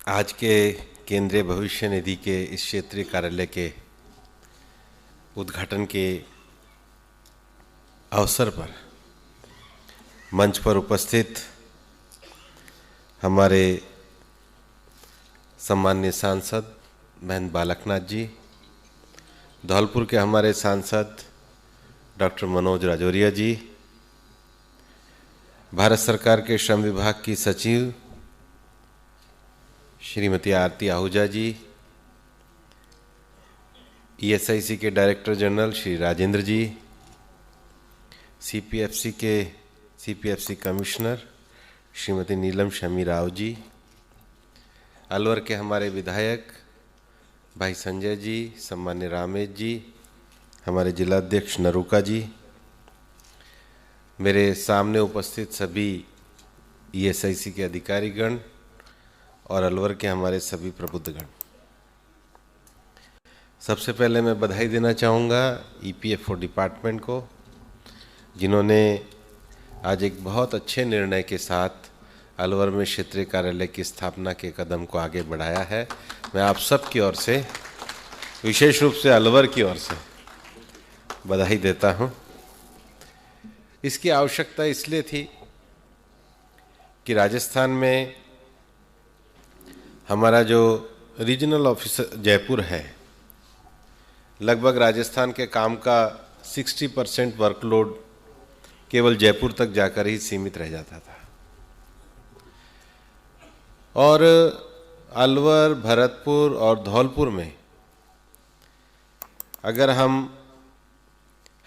आज के केंद्रीय भविष्य निधि के इस क्षेत्रीय कार्यालय के उद्घाटन के अवसर पर मंच पर उपस्थित हमारे सम्माननीय सांसद महंत बालकनाथ जी, धौलपुर के हमारे सांसद डॉक्टर मनोज राजौरिया जी, भारत सरकार के श्रम विभाग की सचिव श्रीमती आरती आहूजा जी, ईएसआईसी के डायरेक्टर जनरल श्री राजेंद्र जी, सीपीएफसी कमिश्नर श्रीमती नीलम शमी राव जी, अलवर के हमारे विधायक भाई संजय जी, सम्मान्य रामेश जी, हमारे जिलाध्यक्ष नरुका जी, मेरे सामने उपस्थित सभी ईएसआईसी के अधिकारीगण और अलवर के हमारे सभी प्रबुद्धगण, सबसे पहले मैं बधाई देना चाहूँगा ईपीएफओ डिपार्टमेंट को, जिन्होंने आज एक बहुत अच्छे निर्णय के साथ अलवर में क्षेत्रीय कार्यालय की स्थापना के कदम को आगे बढ़ाया है। मैं आप सब की ओर से, विशेष रूप से अलवर की ओर से बधाई देता हूँ। इसकी आवश्यकता इसलिए थी कि राजस्थान में हमारा जो रीजनल ऑफिस जयपुर है, लगभग राजस्थान के काम का 60% वर्कलोड केवल जयपुर तक जाकर ही सीमित रह जाता था और अलवर, भरतपुर और धौलपुर में अगर हम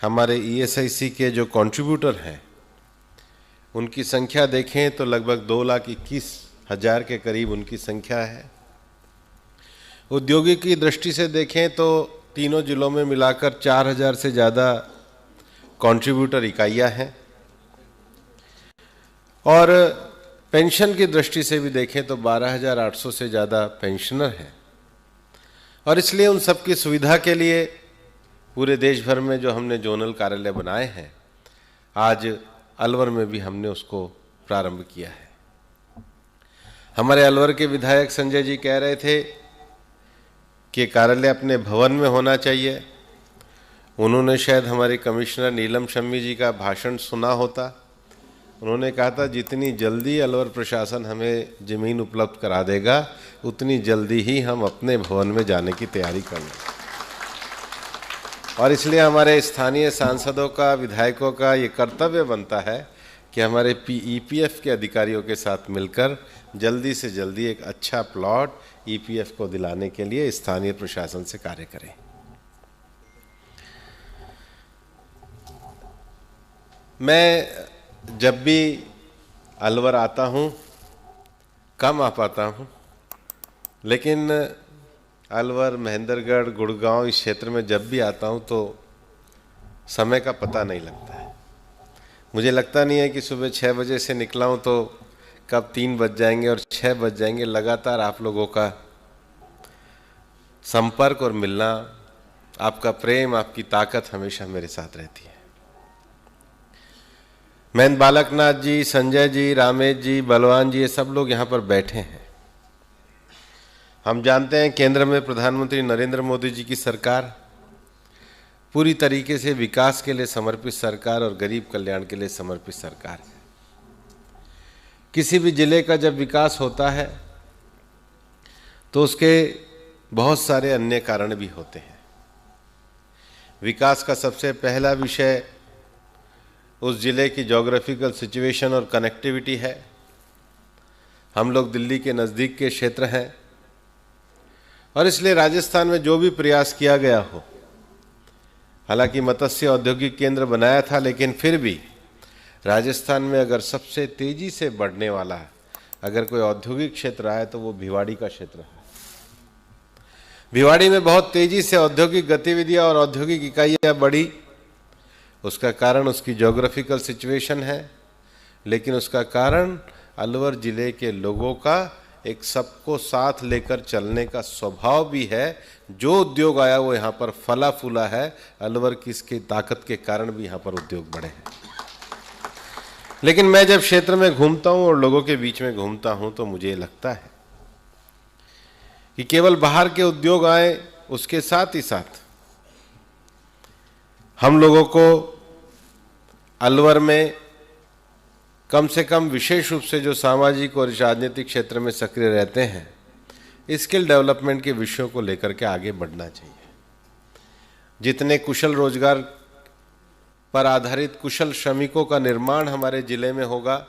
हमारे ईएसआईसी के जो कंट्रीब्यूटर हैं उनकी संख्या देखें तो लगभग 2,21,000 के करीब उनकी संख्या है। उद्योगिक की दृष्टि से देखें तो तीनों जिलों में मिलाकर 4,000 से ज़्यादा कंट्रीब्यूटर इकाइयाँ हैं और पेंशन की दृष्टि से भी देखें तो 12,800 से ज़्यादा पेंशनर हैं। और इसलिए उन सबकी सुविधा के लिए पूरे देश भर में जो हमने जोनल कार्यालय बनाए हैं, आज अलवर में भी हमने उसको प्रारंभ किया है। हमारे अलवर के विधायक संजय जी कह रहे थे कि कार्यालय अपने भवन में होना चाहिए। उन्होंने शायद हमारे कमिश्नर नीलम शमी जी का भाषण सुना होता। उन्होंने कहा था जितनी जल्दी अलवर प्रशासन हमें ज़मीन उपलब्ध करा देगा उतनी जल्दी ही हम अपने भवन में जाने की तैयारी कर लेंगे। और इसलिए हमारे स्थानीय सांसदों का, विधायकों का ये कर्तव्य बनता है कि हमारे ईपीएफ के अधिकारियों के साथ मिलकर जल्दी से जल्दी एक अच्छा प्लॉट ईपीएफ को दिलाने के लिए स्थानीय प्रशासन से कार्य करें। मैं जब भी अलवर आता हूँ, कम आ पाता हूँ, लेकिन अलवर, महेंद्रगढ़, गुड़गांव इस क्षेत्र में जब भी आता हूँ तो समय का पता नहीं लगता है। मुझे लगता नहीं है कि सुबह 6 बजे से निकला हूँ तो कब 3 बज जाएंगे और 6 बज जाएंगे। लगातार आप लोगों का संपर्क और मिलना, आपका प्रेम, आपकी ताकत हमेशा मेरे साथ रहती है। महंत बालकनाथ जी, संजय जी, रामेश जी, बलवान जी, ये सब लोग यहाँ पर बैठे हैं। हम जानते हैं केंद्र में प्रधानमंत्री नरेंद्र मोदी जी की सरकार पूरी तरीके से विकास के लिए समर्पित सरकार और गरीब कल्याण के लिए समर्पित सरकार है। किसी भी जिले का जब विकास होता है तो उसके बहुत सारे अन्य कारण भी होते हैं। विकास का सबसे पहला विषय उस जिले की ज्योग्राफिकल सिचुएशन और कनेक्टिविटी है। हम लोग दिल्ली के नज़दीक के क्षेत्र हैं और इसलिए राजस्थान में जो भी प्रयास किया गया हो, हालांकि मत्स्य औद्योगिक केंद्र बनाया था, लेकिन फिर भी राजस्थान में अगर सबसे तेजी से बढ़ने वाला अगर कोई औद्योगिक क्षेत्र आए तो वो भिवाड़ी का क्षेत्र है। भिवाड़ी में बहुत तेजी से औद्योगिक गतिविधियां और औद्योगिक इकाइयां बढ़ी। उसका कारण उसकी ज्योग्राफिकल सिचुएशन है, लेकिन उसका कारण अलवर जिले के लोगों का एक सबको साथ लेकर चलने का स्वभाव भी है। जो उद्योग आया वो यहाँ पर फला फूला है। अलवर की इसकी ताकत के कारण भी यहाँ पर उद्योग बढ़े हैं। लेकिन मैं जब क्षेत्र में घूमता हूँ और लोगों के बीच में घूमता हूँ तो मुझे लगता है कि केवल बाहर के उद्योग आए, उसके साथ ही साथ हम लोगों को अलवर में कम से कम विशेष रूप से जो सामाजिक और राजनीतिक क्षेत्र में सक्रिय रहते हैं, स्किल डेवलपमेंट के विषयों को लेकर के आगे बढ़ना चाहिए। जितने कुशल रोजगार पर आधारित कुशल श्रमिकों का निर्माण हमारे जिले में होगा,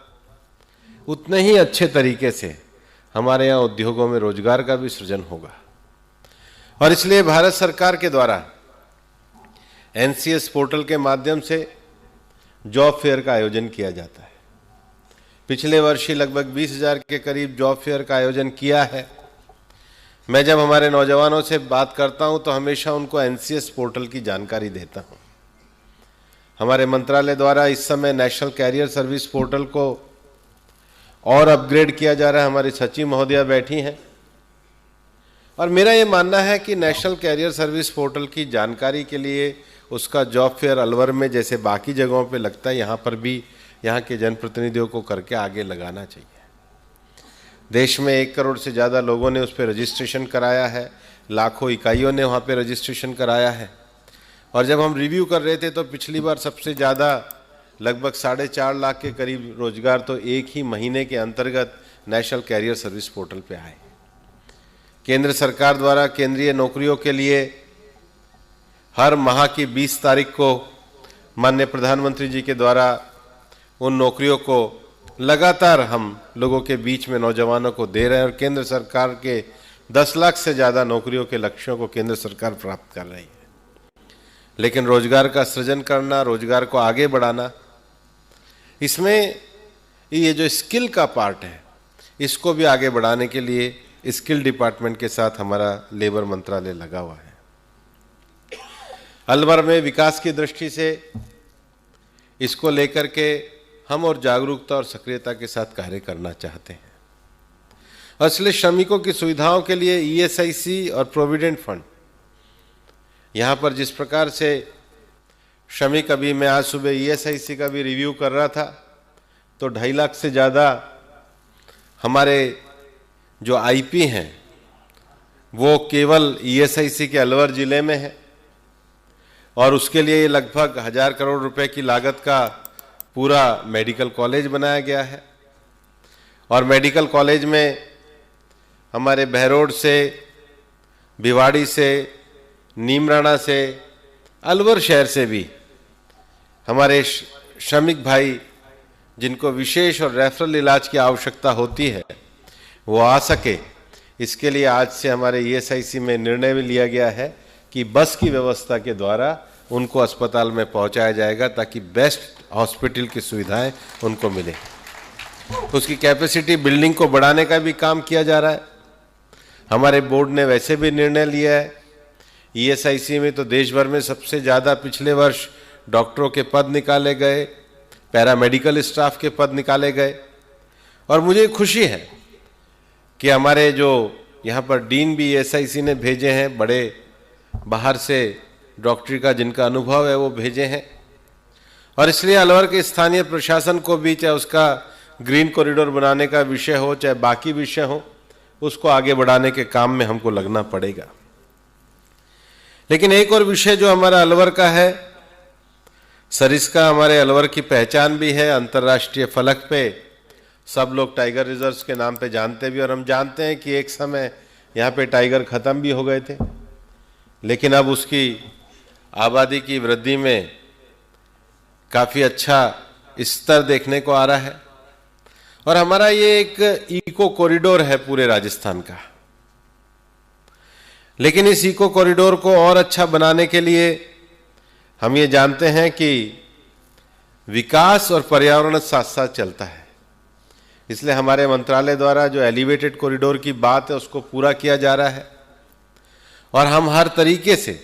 उतने ही अच्छे तरीके से हमारे यहाँ उद्योगों में रोजगार का भी सृजन होगा। और इसलिए भारत सरकार के द्वारा एनसीएस पोर्टल के माध्यम से जॉब फेयर का आयोजन किया जाता है। पिछले वर्ष ही लगभग 20,000 के करीब जॉब फेयर का आयोजन किया है। मैं जब हमारे नौजवानों से बात करता हूं तो हमेशा उनको एनसीएस पोर्टल की जानकारी देता हूं। हमारे मंत्रालय द्वारा इस समय नेशनल कैरियर सर्विस पोर्टल को और अपग्रेड किया जा रहा है। हमारी सचिव महोदया बैठी हैं और मेरा ये मानना है कि नेशनल कैरियर सर्विस पोर्टल की जानकारी के लिए उसका जॉब फेयर अलवर में जैसे बाकी जगहों पे लगता है, यहाँ पर भी यहाँ के जनप्रतिनिधियों को करके आगे लगाना चाहिए। देश में 1 करोड़ से ज़्यादा लोगों ने उस पर रजिस्ट्रेशन कराया है, लाखों इकाइयों ने वहाँ पे रजिस्ट्रेशन कराया है। और जब हम रिव्यू कर रहे थे तो पिछली बार सबसे ज़्यादा लगभग 4.5 लाख के करीब रोजगार तो एक ही महीने के अंतर्गत नेशनल कैरियर सर्विस पोर्टल पे आए। केंद्र सरकार द्वारा केंद्रीय नौकरियों के लिए हर माह की 20 तारीख को माननीय प्रधानमंत्री जी के द्वारा उन नौकरियों को लगातार हम लोगों के बीच में नौजवानों को दे रहे हैं और केंद्र सरकार के 10 लाख से ज़्यादा नौकरियों के लक्ष्यों को केंद्र सरकार प्राप्त कर रही है। लेकिन रोजगार का सृजन करना, रोजगार को आगे बढ़ाना, इसमें ये जो स्किल का पार्ट है, इसको भी आगे बढ़ाने के लिए स्किल डिपार्टमेंट के साथ हमारा लेबर मंत्रालय लगा हुआ है। अलवर में विकास की दृष्टि से इसको लेकर के हम और जागरूकता और सक्रियता के साथ कार्य करना चाहते हैं। और इसलिए श्रमिकों की सुविधाओं के लिए ईएसआईसी और प्रोविडेंट फंड, यहाँ पर जिस प्रकार से श्रमिक, अभी मैं आज सुबह ईएसआईसी का भी रिव्यू कर रहा था तो 2.5 लाख से ज़्यादा हमारे जो आईपी हैं वो केवल ईएसआईसी के अलवर ज़िले में है और उसके लिए लगभग 1000 करोड़ रुपए की लागत का पूरा मेडिकल कॉलेज बनाया गया है। और मेडिकल कॉलेज में हमारे बहरोड से, भिवाड़ी से, नीमराणा से, अलवर शहर से भी हमारे श्रमिक भाई जिनको विशेष और रेफरल इलाज की आवश्यकता होती है वो आ सके, इसके लिए आज से हमारे ईएसआईसी में निर्णय भी लिया गया है कि बस की व्यवस्था के द्वारा उनको अस्पताल में पहुंचाया जाएगा ताकि बेस्ट हॉस्पिटल की सुविधाएं उनको मिले। उसकी कैपेसिटी बिल्डिंग को बढ़ाने का भी काम किया जा रहा है। हमारे बोर्ड ने वैसे भी निर्णय लिया है। ईएसआईसी में तो देश भर में सबसे ज़्यादा पिछले वर्ष डॉक्टरों के पद निकाले गए, पैरामेडिकल स्टाफ के पद निकाले गए। और मुझे खुशी है कि हमारे जो यहाँ पर डीन भी ईएसआईसी ने भेजे हैं, बड़े बाहर से डॉक्टरी का जिनका अनुभव है वो भेजे हैं। और इसलिए अलवर के स्थानीय प्रशासन को भी, चाहे उसका ग्रीन कॉरिडोर बनाने का विषय हो, चाहे बाकी विषय हो, उसको आगे बढ़ाने के काम में हमको लगना पड़ेगा। लेकिन एक और विषय जो हमारा अलवर का है, सरिस्का हमारे अलवर की पहचान भी है। अंतर्राष्ट्रीय फलक पे सब लोग टाइगर रिजर्व्स के नाम पे जानते भी, और हम जानते हैं कि एक समय यहाँ पे टाइगर खत्म भी हो गए थे, लेकिन अब उसकी आबादी की वृद्धि में काफ़ी अच्छा स्तर देखने को आ रहा है। और हमारा ये एक इको कॉरिडोर है पूरे राजस्थान का। लेकिन इस इको कॉरिडोर को और अच्छा बनाने के लिए हम ये जानते हैं कि विकास और पर्यावरण साथ साथ चलता है। इसलिए हमारे मंत्रालय द्वारा जो एलिवेटेड कॉरिडोर की बात है उसको पूरा किया जा रहा है। और हम हर तरीके से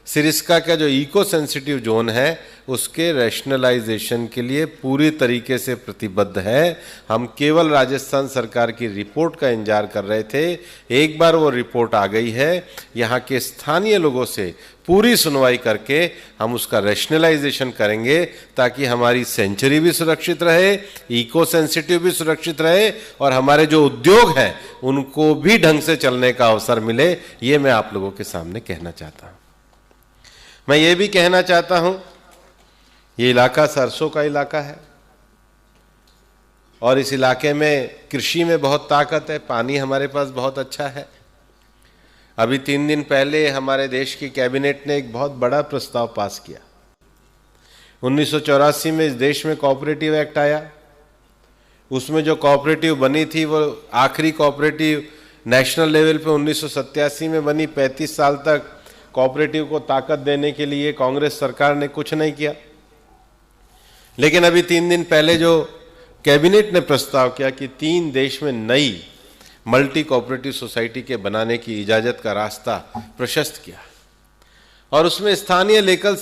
सिरिस्का का जो इको सेंसिटिव जोन है उसके रैशनलाइजेशन के लिए पूरी तरीके से प्रतिबद्ध है। हम केवल राजस्थान सरकार की रिपोर्ट का इंतजार कर रहे थे। एक बार वो रिपोर्ट आ गई है, यहाँ के स्थानीय लोगों से पूरी सुनवाई करके हम उसका रैशनलाइजेशन करेंगे, ताकि हमारी सेंचुरी भी सुरक्षित रहे, इको सेंसिटिव भी सुरक्षित रहे, और हमारे जो उद्योग हैं उनको भी ढंग से चलने का अवसर मिले। ये मैं आप लोगों के सामने कहना चाहता हूं। मैं ये भी कहना चाहता हूं, ये इलाका सरसों का इलाका है और इस इलाके में कृषि में बहुत ताकत है, पानी हमारे पास बहुत अच्छा है। अभी 3 दिन पहले हमारे देश की कैबिनेट ने एक बहुत बड़ा प्रस्ताव पास किया। 1984 में इस देश में कोऑपरेटिव एक्ट आया। उसमें जो कोऑपरेटिव बनी थी वो आखिरी कोऑपरेटिव नेशनल लेवल पे 1987 में बनी। 35 साल तक कोऑपरेटिव को ताकत देने के लिए कांग्रेस सरकार ने कुछ नहीं किया। लेकिन अभी 3 दिन पहले जो कैबिनेट ने प्रस्ताव किया कि 3 देश में नई मल्टी कोऑपरेटिव सोसाइटी के बनाने की इजाजत का रास्ता प्रशस्त किया, और उसमें स्थानीय लेकर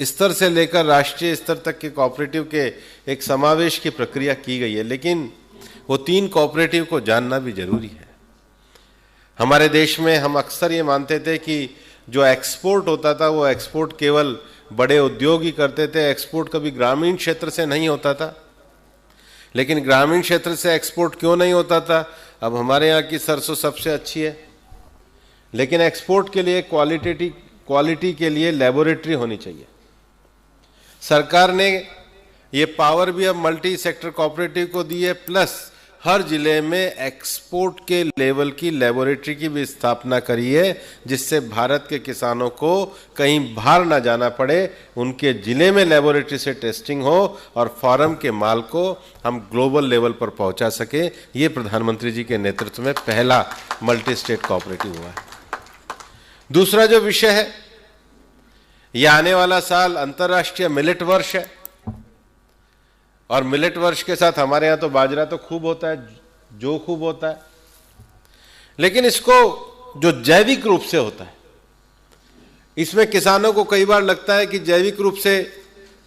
स्तर से लेकर राष्ट्रीय स्तर तक के कोऑपरेटिव के एक समावेश की प्रक्रिया की गई है। लेकिन वो 3 कोऑपरेटिव को जानना भी जरूरी है। हमारे देश में हम अक्सर ये मानते थे कि जो एक्सपोर्ट होता था वो एक्सपोर्ट केवल बड़े उद्योग ही करते थे, एक्सपोर्ट कभी ग्रामीण क्षेत्र से नहीं होता था। लेकिन ग्रामीण क्षेत्र से एक्सपोर्ट क्यों नहीं होता था? अब हमारे यहाँ की सरसों सबसे अच्छी है, लेकिन एक्सपोर्ट के लिए क्वालिटी के लिए लेबोरेटरी होनी चाहिए। सरकार ने ये पावर भी अब मल्टी सेक्टर कोऑपरेटिव को दी है, प्लस हर जिले में एक्सपोर्ट के लेवल की लेबोरेटरी की भी स्थापना करी है, जिससे भारत के किसानों को कहीं बाहर ना जाना पड़े, उनके जिले में लेबोरेटरी से टेस्टिंग हो और फार्म के माल को हम ग्लोबल लेवल पर पहुंचा सके। ये प्रधानमंत्री जी के नेतृत्व में पहला मल्टी स्टेट कोऑपरेटिव हुआ है। दूसरा जो विषय है, यह आने वाला साल अंतर्राष्ट्रीय मिलेट वर्ष है, और मिलेट वर्ष के साथ हमारे यहाँ तो बाजरा तो खूब होता है, जो खूब होता है, लेकिन इसको जो जैविक रूप से होता है, इसमें किसानों को कई बार लगता है कि जैविक रूप से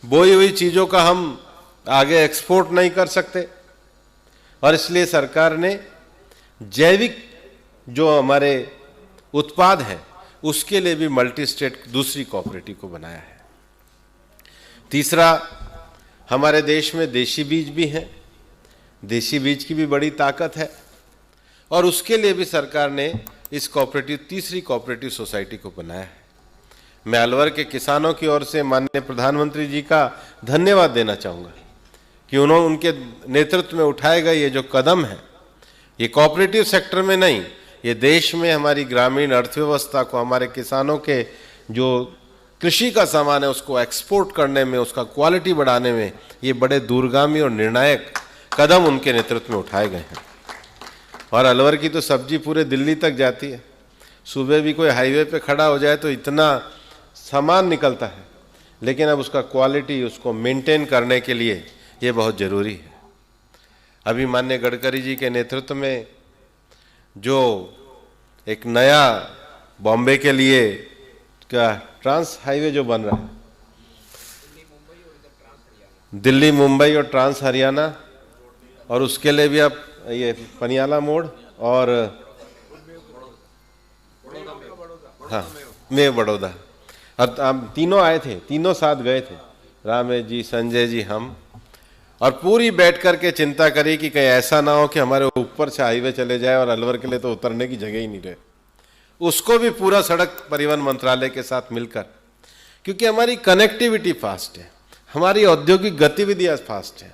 बोई हुई चीजों का हम आगे एक्सपोर्ट नहीं कर सकते, और इसलिए सरकार ने जैविक जो हमारे उत्पाद हैं उसके लिए भी मल्टी स्टेट दूसरी कोऑपरेटिव को बनाया है। तीसरा, हमारे देश में देशी बीज भी हैं, देशी बीज की भी बड़ी ताकत है, और उसके लिए भी सरकार ने इस तीसरी कोऑपरेटिव सोसाइटी को बनाया है। मैं अलवर के किसानों की ओर से माननीय प्रधानमंत्री जी का धन्यवाद देना चाहूँगा कि उनके नेतृत्व में उठाए गए ये जो कदम है, ये कोऑपरेटिव सेक्टर में नहीं, ये देश में हमारी ग्रामीण अर्थव्यवस्था को, हमारे किसानों के जो कृषि का सामान है उसको एक्सपोर्ट करने में, उसका क्वालिटी बढ़ाने में ये बड़े दूरगामी और निर्णायक कदम उनके नेतृत्व में उठाए गए हैं। और अलवर की तो सब्जी पूरे दिल्ली तक जाती है। सुबह भी कोई हाईवे पे खड़ा हो जाए तो इतना सामान निकलता है, लेकिन अब उसका क्वालिटी, उसको मेंटेन करने के लिए ये बहुत ज़रूरी है। अभी माननीय गडकरी जी के नेतृत्व में जो एक नया बॉम्बे के लिए क्या ट्रांस हाईवे जो बन रहा है, दिल्ली मुंबई और ट्रांस हरियाना, और उसके लिए भी आप ये पनियाला मोड़ और हाँ में बड़ौदा, अब हम तीनों आए थे, तीनों साथ गए थे, रामेश जी, संजय जी, हम, और पूरी बैठ करके चिंता करी कि कहीं ऐसा ना हो कि हमारे ऊपर से हाईवे चले जाए और अलवर के लिए तो उतरने की जगह ही नहीं रहे। उसको भी पूरा सड़क परिवहन मंत्रालय के साथ मिलकर, क्योंकि हमारी कनेक्टिविटी फास्ट है, हमारी औद्योगिक गतिविधियां फास्ट है।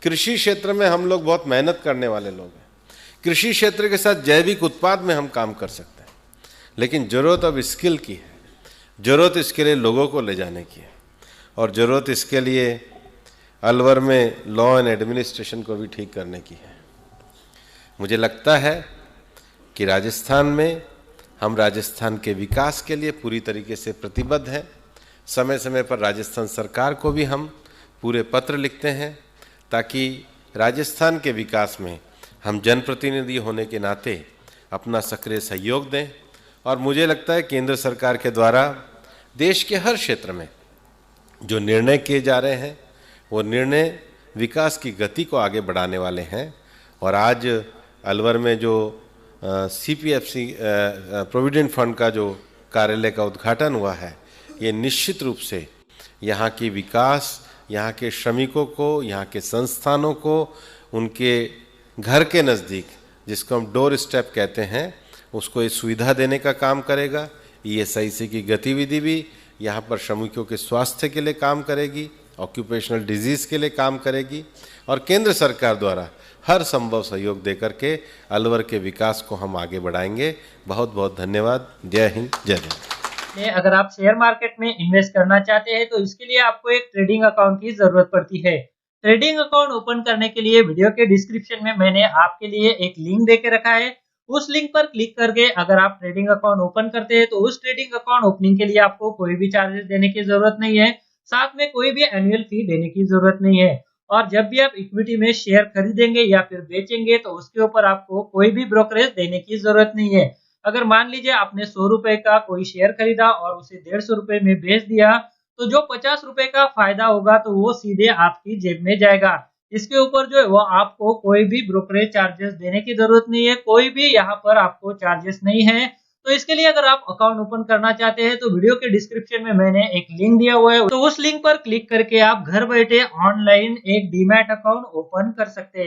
कृषि क्षेत्र में हम लोग बहुत मेहनत करने वाले लोग हैं। कृषि क्षेत्र के साथ जैविक उत्पाद में हम काम कर सकते हैं, लेकिन जरूरत अब स्किल की है, जरूरत इसके लिए लोगों को ले जाने की है, और जरूरत इसके लिए अलवर में लॉ एंड एडमिनिस्ट्रेशन को भी ठीक करने की है। मुझे लगता है कि राजस्थान में हम राजस्थान के विकास के लिए पूरी तरीके से प्रतिबद्ध हैं। समय समय पर राजस्थान सरकार को भी हम पूरे पत्र लिखते हैं, ताकि राजस्थान के विकास में हम जनप्रतिनिधि होने के नाते अपना सक्रिय सहयोग दें। और मुझे लगता है केंद्र सरकार के द्वारा देश के हर क्षेत्र में जो निर्णय किए जा रहे हैं वो निर्णय विकास की गति को आगे बढ़ाने वाले हैं। और आज अलवर में जो CPFC प्रोविडेंट फंड का जो कार्यालय का उद्घाटन हुआ है, ये निश्चित रूप से यहाँ की विकास, यहाँ के श्रमिकों को, यहाँ के संस्थानों को, उनके घर के नज़दीक, जिसको हम डोर स्टेप कहते हैं, उसको ये सुविधा देने का काम करेगा। ESIC की गतिविधि भी यहाँ पर श्रमिकों के स्वास्थ्य के लिए काम करेगी, ऑक्यूपेशनल डिजीज़ के लिए काम करेगी, और केंद्र सरकार द्वारा हर संभव सहयोग देकर के अलवर के विकास को हम आगे बढ़ाएंगे। बहुत बहुत धन्यवाद। जय हिंद, जय जय। अगर आप शेयर मार्केट में इन्वेस्ट करना चाहते हैं तो इसके लिए आपको एक ट्रेडिंग अकाउंट की जरूरत पड़ती है। ट्रेडिंग अकाउंट ओपन करने के लिए वीडियो के डिस्क्रिप्शन में मैंने आपके लिए एक लिंक देके रखा है। उस लिंक पर क्लिक करके अगर आप ट्रेडिंग अकाउंट ओपन करते हैं तो उस ट्रेडिंग अकाउंट ओपनिंग के लिए आपको कोई भी चार्जेस देने की जरूरत नहीं है, साथ में कोई भी एनुअल फी देने की जरूरत नहीं है। और जब भी आप इक्विटी में शेयर खरीदेंगे या फिर बेचेंगे तो उसके ऊपर आपको कोई भी ब्रोकरेज देने की जरूरत नहीं है। अगर मान लीजिए आपने 100 रुपए का कोई शेयर खरीदा और उसे 150 रुपए में बेच दिया, तो जो 50 रुपए का फायदा होगा तो वो सीधे आपकी जेब में जाएगा। इसके ऊपर जो है वो आपको कोई भी ब्रोकरेज चार्जेस देने की जरूरत नहीं है, कोई भी यहाँ पर आपको चार्जेस नहीं है। तो इसके लिए अगर आप अकाउंट ओपन करना चाहते हैं तो वीडियो के डिस्क्रिप्शन में मैंने एक लिंक दिया हुआ है, तो उस लिंक पर क्लिक करके आप घर बैठे ऑनलाइन एक डीमैट अकाउंट ओपन कर सकते हैं।